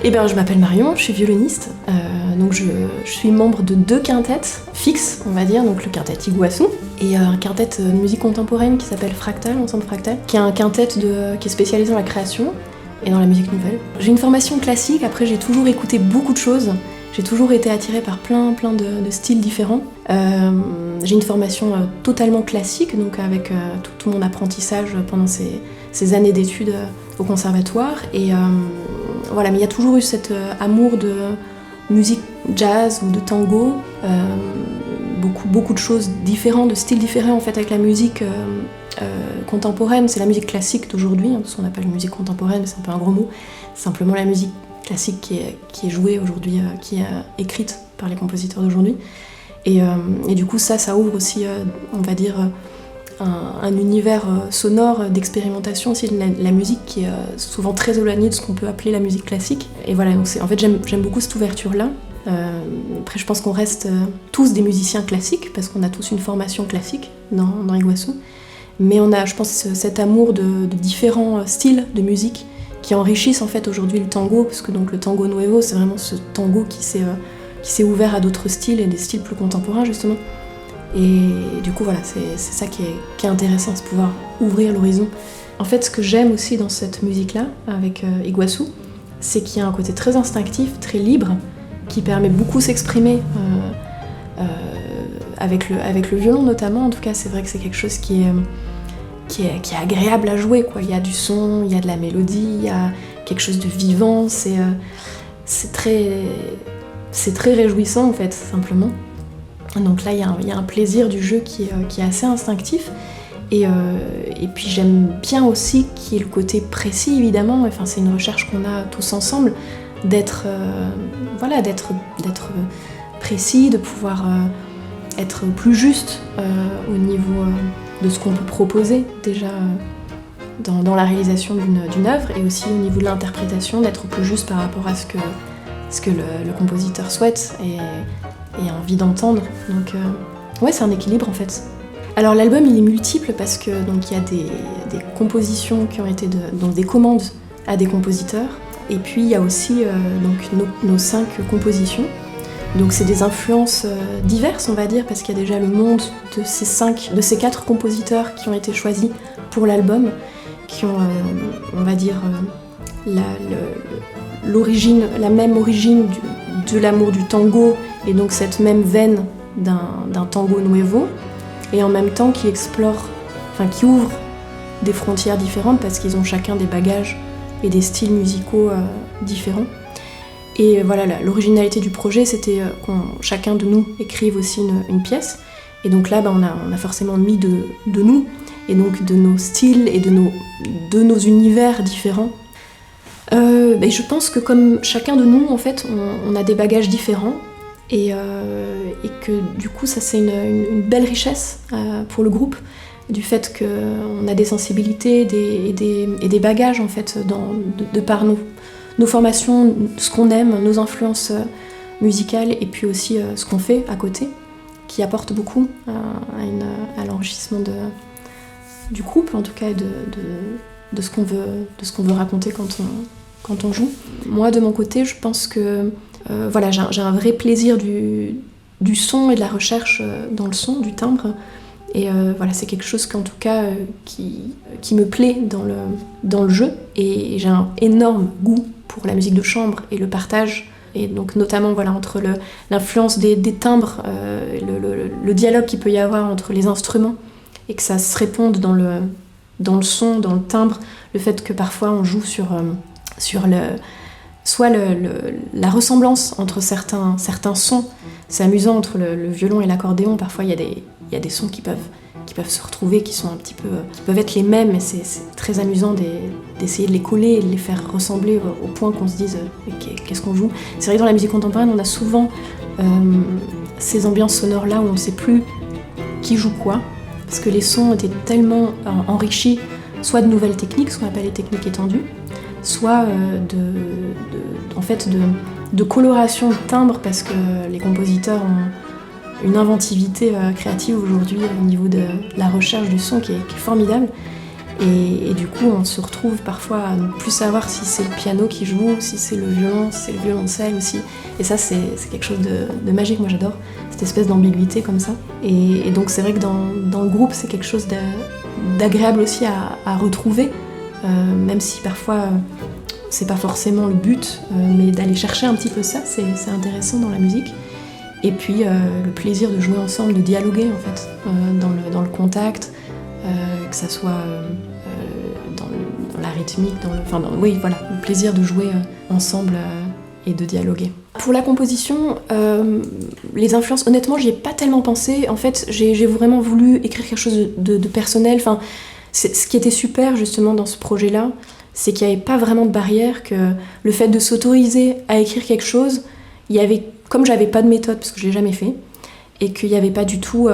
Eh bien, je m'appelle Marion, je suis violoniste, donc je suis membre de 2 quintettes fixes, on va dire, donc le quintet Iguaçu et un quintet de musique contemporaine qui s'appelle Fractal, Ensemble Fractal, qui est un quintet qui est spécialisé dans la création et dans la musique nouvelle. J'ai une formation classique, après j'ai toujours écouté beaucoup de choses, j'ai toujours été attirée par plein de styles différents. J'ai une formation totalement classique, donc avec tout mon apprentissage pendant ces années d'études au conservatoire, et voilà, mais il y a toujours eu cet amour de musique jazz ou de tango, beaucoup de choses différentes, de styles différents en fait avec la musique contemporaine. C'est la musique classique d'aujourd'hui, parce qu'on appelle musique contemporaine, mais c'est un peu un gros mot. C'est simplement la musique classique qui est jouée aujourd'hui, qui est écrite par les compositeurs d'aujourd'hui. Et du coup ça ouvre aussi, on va dire, un univers sonore d'expérimentation aussi de la musique qui est souvent très éloignée de ce qu'on peut appeler la musique classique. Et voilà, donc en fait j'aime beaucoup cette ouverture-là. Après je pense qu'on reste tous des musiciens classiques, parce qu'on a tous une formation classique dans Iguaçu. Mais on a, je pense, cet amour de différents styles de musique qui enrichissent en fait aujourd'hui le tango, parce que donc le tango nuevo, c'est vraiment ce tango qui s'est ouvert à d'autres styles et des styles plus contemporains justement. Et du coup voilà, c'est ça qui est intéressant, c'est pouvoir ouvrir l'horizon. En fait, ce que j'aime aussi dans cette musique-là, avec Iguaçu, c'est qu'il y a un côté très instinctif, très libre, qui permet beaucoup s'exprimer avec le violon notamment. En tout cas, c'est vrai que c'est quelque chose qui est agréable à jouer, quoi. Il y a du son, il y a de la mélodie, il y a quelque chose de vivant, c'est très réjouissant en fait, simplement. Donc là, il y a un plaisir du jeu qui est assez instinctif. Et puis j'aime bien aussi qu'il y ait le côté précis, évidemment. Enfin, c'est une recherche qu'on a tous ensemble, d'être précis, de pouvoir être plus juste au niveau de ce qu'on peut proposer déjà dans la réalisation d'une œuvre, et aussi au niveau de l'interprétation, d'être plus juste par rapport à ce que le compositeur souhaite et a envie d'entendre. Donc ouais, c'est un équilibre en fait. Alors l'album il est multiple parce que donc il y a des compositions qui ont été donc des commandes à des compositeurs, et puis il y a aussi donc nos 5 compositions. Donc c'est des influences diverses, on va dire, parce qu'il y a déjà le monde de ces 4 compositeurs qui ont été choisis pour l'album, qui ont, on va dire, la même origine de l'amour du tango, et donc cette même veine d'un tango nuevo, et en même temps qui ouvrent des frontières différentes, parce qu'ils ont chacun des bagages et des styles musicaux différents. Et voilà, l'originalité du projet, c'était qu'on chacun de nous écrive aussi une pièce. Et donc là, on a forcément mis de nous, et donc de nos styles et de nos univers différents. Et je pense que comme chacun de nous, en fait, on a des bagages différents, et que du coup, ça c'est une belle richesse pour le groupe, du fait qu'on a des sensibilités et des bagages, en fait, de par nos formations, ce qu'on aime, nos influences musicales, et puis aussi ce qu'on fait à côté, qui apporte beaucoup à l'enrichissement du groupe, en tout cas, et de ce qu'on veut raconter quand on joue. Moi, de mon côté, je pense que voilà, j'ai un vrai plaisir du son et de la recherche dans le son, du timbre. Et voilà, c'est quelque chose qu'en tout cas qui me plaît dans le jeu, et j'ai un énorme goût pour la musique de chambre et le partage, et donc notamment voilà, entre l'influence des timbres, le dialogue qu'il peut y avoir entre les instruments, et que ça se réponde dans le son, dans le timbre, le fait que parfois on joue sur soit la ressemblance entre certains sons. C'est amusant, entre le violon et l'accordéon, parfois il y a des sons qui peuvent se retrouver, qui sont un petit peu, qui peuvent être les mêmes, et c'est très amusant d'essayer de les coller et de les faire ressembler au point qu'on se dise qu'est-ce qu'on joue. C'est vrai que dans la musique contemporaine, on a souvent ces ambiances sonores-là où on ne sait plus qui joue quoi, parce que les sons étaient tellement enrichis, soit de nouvelles techniques, ce qu'on appelle les techniques étendues, soit de coloration de timbre, parce que les compositeurs ont une inventivité créative aujourd'hui au niveau de la recherche du son qui est formidable. Et du coup, on se retrouve parfois à ne plus savoir si c'est le piano qui joue, si c'est le violon, si c'est le violoncelle aussi. Et ça, c'est quelque chose de magique. Moi, j'adore cette espèce d'ambiguïté comme ça. Et donc, c'est vrai que dans le groupe, c'est quelque chose d'agréable aussi à retrouver, même si parfois, c'est pas forcément le but, mais d'aller chercher un petit peu ça, c'est intéressant dans la musique. Et puis, le plaisir de jouer ensemble, de dialoguer, en fait, dans le contact, que ça soit dans la rythmique, oui, voilà, le plaisir de jouer ensemble et de dialoguer. Pour la composition, les influences, honnêtement, j'y ai pas tellement pensé. En fait, j'ai vraiment voulu écrire quelque chose de personnel. Enfin, ce qui était super justement dans ce projet-là, c'est qu'il n'y avait pas vraiment de barrière, que le fait de s'autoriser à écrire quelque chose, il y avait, comme j'avais pas de méthode parce que je l'ai jamais fait, et qu'il n'y avait pas du tout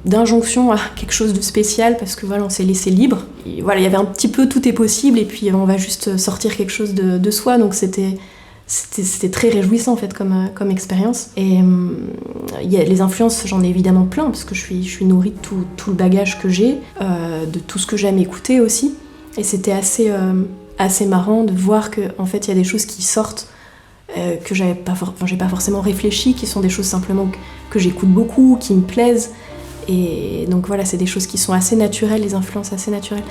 d'injonction à quelque chose de spécial parce que voilà, on s'est laissé libre. Et voilà, il y avait un petit peu tout est possible et puis on va juste sortir quelque chose de soi, donc c'était très réjouissant en fait comme expérience. Et les influences, j'en ai évidemment plein parce que je suis nourrie de tout le bagage que j'ai, de tout ce que j'aime écouter aussi. Et c'était assez marrant de voir que en fait il y a des choses qui sortent que j'ai pas forcément réfléchi, qui sont des choses simplement que j'écoute beaucoup, qui me plaisent. Et donc voilà, c'est des choses qui sont assez naturelles, les influences assez naturelles.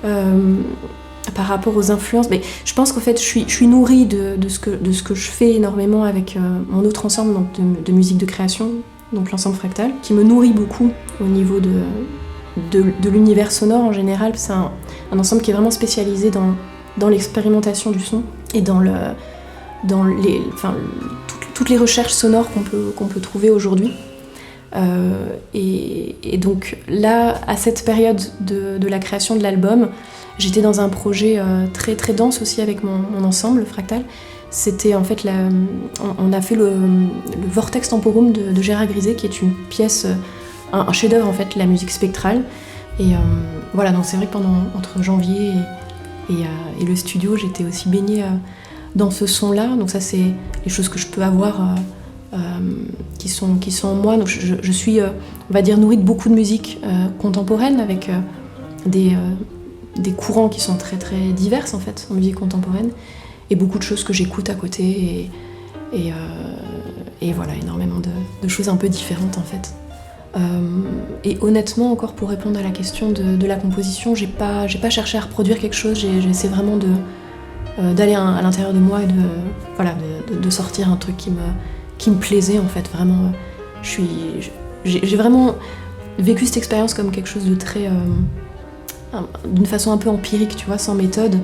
Par rapport aux influences, mais je pense qu'en fait je suis nourrie de ce que je fais énormément avec mon autre ensemble donc de musique de création, donc l'ensemble Fractal, qui me nourrit beaucoup au niveau de l'univers sonore en général. C'est un ensemble qui est vraiment spécialisé dans l'expérimentation du son et toutes les recherches sonores qu'on peut trouver aujourd'hui. Et donc là, à cette période de la création de l'album, j'étais dans un projet très très dense aussi avec mon ensemble Fractal. C'était en fait on a fait le Vortex Temporum de Gérard Griset, qui est une pièce, un chef-d'œuvre en fait, la musique spectrale. Et voilà, donc c'est vrai que entre janvier et le studio, j'étais aussi baignée dans ce son-là. Donc ça, c'est les choses que je peux avoir qui sont en moi. Donc je suis, on va dire, nourrie de beaucoup de musique contemporaine avec des courants qui sont très très divers en fait en musique contemporaine, et beaucoup de choses que j'écoute à côté et voilà, énormément de choses un peu différentes en fait. Et honnêtement, encore pour répondre à la question de la composition, j'ai pas cherché à reproduire quelque chose. J'ai essayé vraiment d'aller à l'intérieur de moi et de sortir un truc qui me plaisait en fait, vraiment. J'ai vraiment vécu cette expérience comme quelque chose de très d'une façon un peu empirique, tu vois, sans méthode,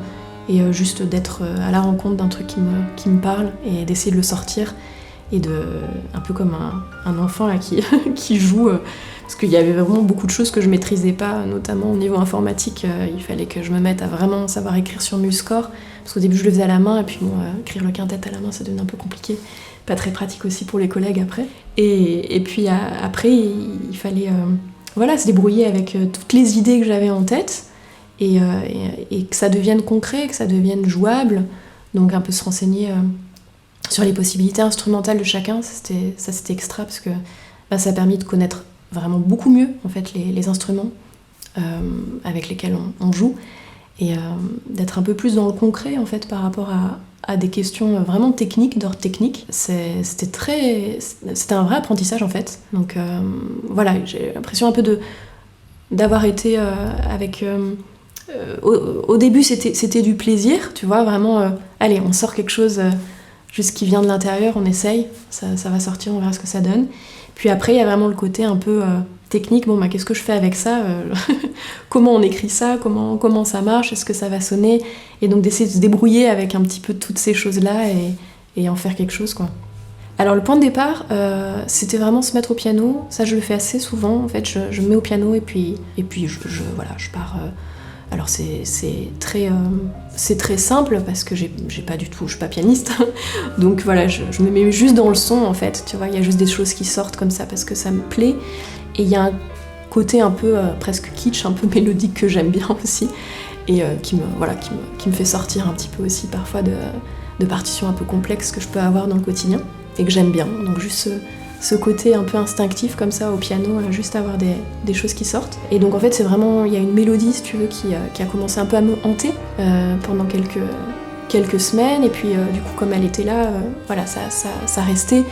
et juste d'être à la rencontre d'un truc qui me parle et d'essayer de le sortir, et un peu comme un enfant là qui joue, parce qu'il y avait vraiment beaucoup de choses que je maîtrisais pas, notamment au niveau informatique. Il fallait que je me mette à vraiment savoir écrire sur MuseScore, parce qu'au début je le faisais à la main, et puis bon, écrire le quintet à la main ça devenait un peu compliqué, pas très pratique aussi pour les collègues après. Et puis après il fallait se débrouiller avec toutes les idées que j'avais en tête, et que ça devienne concret, que ça devienne jouable, donc un peu se renseigner sur les possibilités instrumentales de chacun. C'était extra, parce que ça a permis de connaître vraiment beaucoup mieux en fait les instruments avec lesquels on joue, et d'être un peu plus dans le concret en fait par rapport à des questions vraiment techniques, d'ordre technique. C'était un vrai apprentissage en fait. Donc voilà, j'ai l'impression un peu d'avoir été avec au début c'était du plaisir, tu vois, vraiment allez, on sort quelque chose juste qui vient de l'intérieur, on essaye, ça va sortir, on verra ce que ça donne. Puis après il y a vraiment le côté un peu technique, qu'est-ce que je fais avec ça, comment on écrit ça, comment ça marche, est-ce que ça va sonner, et donc d'essayer de se débrouiller avec un petit peu toutes ces choses-là et en faire quelque chose, quoi. Alors le point de départ, c'était vraiment se mettre au piano. Ça je le fais assez souvent, en fait, je me mets au piano et puis je pars. Alors c'est très simple parce que je suis pas pianiste, donc voilà, je me mets juste dans le son en fait, tu vois, il y a juste des choses qui sortent comme ça parce que ça me plaît, et il y a un côté un peu presque kitsch, un peu mélodique que j'aime bien aussi, et qui me fait sortir un petit peu aussi parfois de partitions un peu complexes que je peux avoir dans le quotidien et que j'aime bien, donc juste ce côté un peu instinctif comme ça au piano, juste avoir des choses qui sortent. Et donc en fait c'est vraiment, il y a une mélodie si tu veux qui a commencé un peu à me hanter pendant quelques semaines, et puis du coup comme elle était là, voilà, ça restait.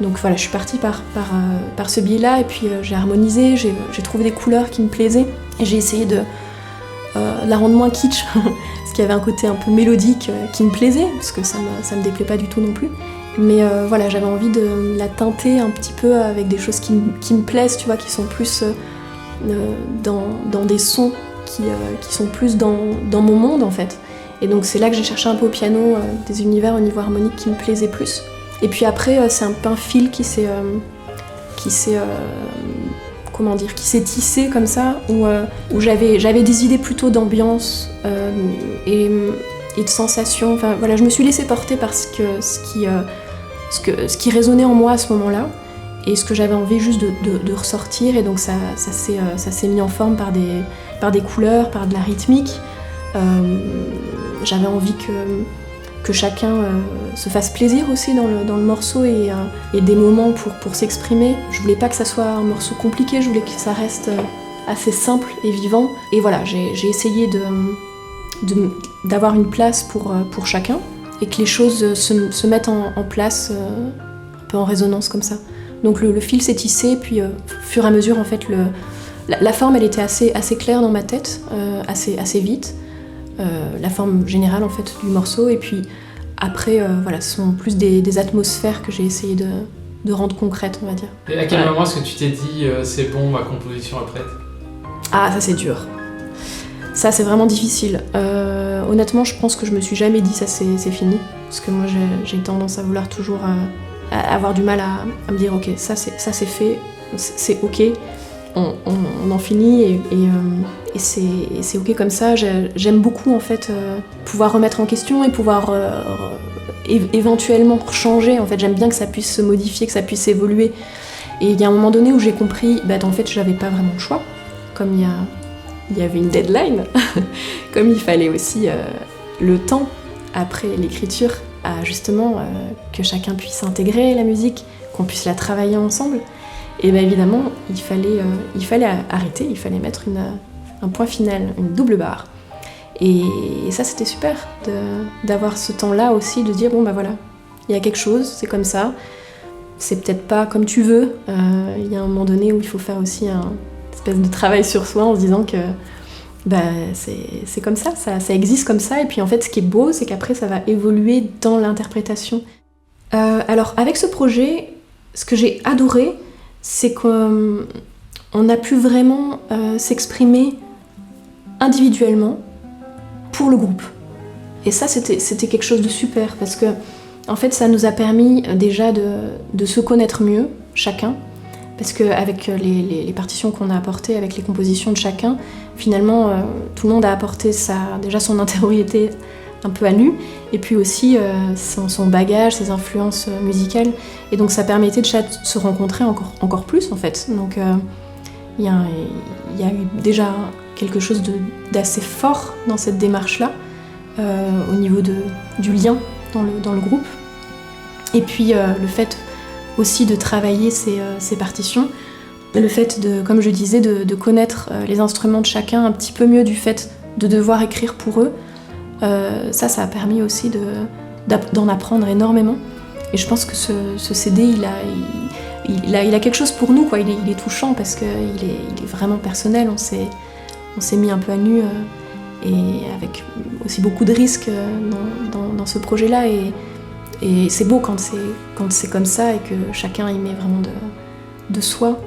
Donc voilà, je suis partie par ce biais-là, et puis j'ai harmonisé, j'ai trouvé des couleurs qui me plaisaient, et j'ai essayé de la rendre moins kitsch, parce qu'il y avait un côté un peu mélodique qui me plaisait, parce que ça me déplaît pas du tout non plus. Mais voilà, j'avais envie de la teinter un petit peu avec des choses qui me plaisent, tu vois, qui sont plus dans des sons qui sont plus dans mon monde en fait. Et donc c'est là que j'ai cherché un peu au piano des univers au niveau harmonique qui me plaisaient plus. Et puis après, c'est un peu un fil qui s'est tissé comme ça, où j'avais des idées plutôt d'ambiance et de sensations. Enfin voilà, je me suis laissée porter par ce qui résonnait en moi à ce moment-là, et ce que j'avais envie juste de ressortir. Et donc ça s'est mis en forme par des couleurs, par de la rythmique. J'avais envie que chacun se fasse plaisir aussi dans le morceau, et des moments pour s'exprimer. Je voulais pas que ça soit un morceau compliqué, je voulais que ça reste assez simple et vivant. Et voilà, j'ai essayé d'avoir une place pour chacun, et que les choses se mettent en place un peu en résonance comme ça. Donc le fil s'est tissé, puis au fur et à mesure en fait la forme elle était assez claire dans ma tête, assez vite. La forme générale en fait du morceau, et puis après voilà, ce sont plus des atmosphères que j'ai essayé de rendre concrètes, on va dire. Et à quel moment est-ce que tu t'es dit c'est bon, ma composition est prête? Ah, ça c'est dur. Ça c'est vraiment difficile. Honnêtement, je pense que je me suis jamais dit ça c'est fini, parce que moi j'ai tendance à vouloir toujours à avoir du mal à me dire ok, ça c'est fait, c'est ok. On en finit, et c'est ok comme ça. J'aime beaucoup en fait pouvoir remettre en question et pouvoir éventuellement changer. En fait, j'aime bien que ça puisse se modifier, que ça puisse évoluer. Et il y a un moment donné où j'ai compris, en fait, j'avais pas vraiment le choix. Comme il y avait une deadline, comme il fallait aussi le temps après l'écriture à justement que chacun puisse intégrer la musique, qu'on puisse la travailler ensemble. Et évidemment, il fallait arrêter, il fallait mettre un point final, une double barre. Et ça, c'était super d'avoir ce temps-là aussi, de dire bon voilà, il y a quelque chose, c'est comme ça, c'est peut-être pas comme tu veux. Il y a un moment donné où il faut faire aussi un espèce de travail sur soi en se disant que c'est comme ça existe comme ça. Et puis en fait, ce qui est beau, c'est qu'après, ça va évoluer dans l'interprétation. Alors, avec ce projet, ce que j'ai adoré, c'est qu'on a pu vraiment s'exprimer individuellement pour le groupe. Et ça, c'était quelque chose de super, parce que en fait, ça nous a permis déjà de se connaître mieux, chacun, parce qu'avec les partitions qu'on a apportées, avec les compositions de chacun, finalement, tout le monde a apporté déjà son intériorité un peu à nu, et puis aussi son bagage, ses influences musicales, et donc ça permettait de se rencontrer encore plus en fait. Donc il y a eu déjà quelque chose d'assez fort dans cette démarche-là, au niveau du lien dans le groupe, et puis le fait aussi de travailler ces partitions, le fait comme je disais, de connaître les instruments de chacun un petit peu mieux, du fait de devoir écrire pour eux. Ça a permis aussi d'en apprendre énormément. Et je pense que ce CD, il a quelque chose pour nous, quoi. Il est touchant parce qu'il est vraiment personnel. On s'est mis un peu à nu, et avec aussi beaucoup de risques dans ce projet-là. Et c'est beau quand c'est comme ça, et que chacun y met vraiment de soi.